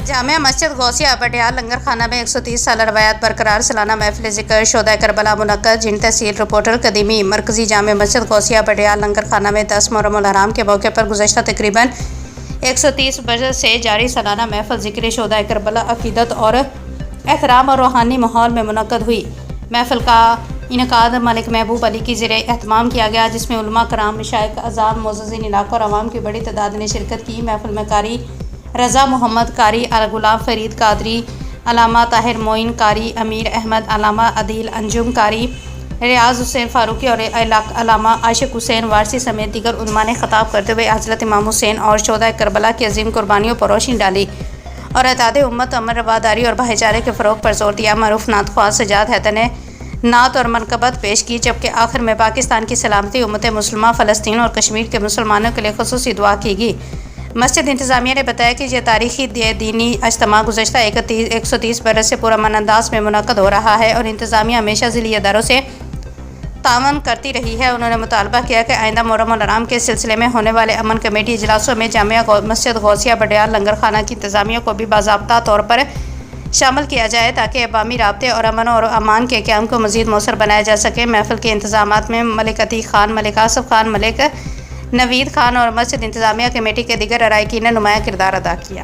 جامع مسجد غوثیہ بٹیال لنگر خانہ میں 130 سالہ روایات برقرار سالانہ محفل ذکر شہدائے کربلا منعقد جن تحصیل رپورٹر قدیمی مرکزی جامع مسجد غوثیہ بٹیال لنگر خانہ میں 10 محرم الحرام کے موقع پر گزشتہ تقریباً 130 برس سے جاری سالانہ محفل ذکر شہدائے کربلا عقیدت اور احترام اور روحانی ماحول میں منعقد ہوئی۔ محفل کا انعقاد ملک محبوب علی کی زیر اہتمام کیا گیا، جس میں علماء کرام، مشائخ اعظام، معززین علاقہ اور عوام کی بڑی تعداد نے شرکت کی۔ محفل میں قاری رضا محمد، قاری غلام فرید قادری، علامہ طاہر معین، قاری امیر احمد، علامہ عدیل انجم، قاری ریاض حسین فاروقی اور علامہ عاشق حسین وارثی سمیت دیگر علماء نے خطاب کرتے ہوئے حضرت امام حسین اور شہدائے کربلا کی عظیم قربانیوں پر روشنی ڈالی اور اتحاد امت، امن، رواداری اور بھائی چارے کے فروغ پر زور دیا۔ معروف نعت خواہ سجاد حیدر نے نعت اور منقبت پیش کی، جبکہ آخر میں پاکستان کی سلامتی، امت مسلمہ، فلسطین اور کشمیر کے مسلمانوں کے لیے خصوصی دعا کی گئی۔ مسجد انتظامیہ نے بتایا کہ یہ تاریخی دینی اجتماع گزشتہ 130 برس سے پرامن انداز میں منعقد ہو رہا ہے اور انتظامیہ ہمیشہ ذیلی اداروں سے تعاون کرتی رہی ہے۔ انہوں نے مطالبہ کیا کہ آئندہ محرم الحرام کے سلسلے میں ہونے والے امن کمیٹی اجلاسوں میں جامع مسجد غوثیہ بٹیال لنگر خانہ کی انتظامیہ کو بھی باضابطہ طور پر شامل کیا جائے تاکہ عوامی رابطے اور امن اور امان کے قیام کو مزید مؤثر بنایا جا سکے۔ محفل کے انتظامات میں ملک عتیق خان، ملک آصف خان، ملک نوید خان اور مسجد انتظامیہ کمیٹی کے دیگر اراکین نے نمایاں کردار ادا کیا۔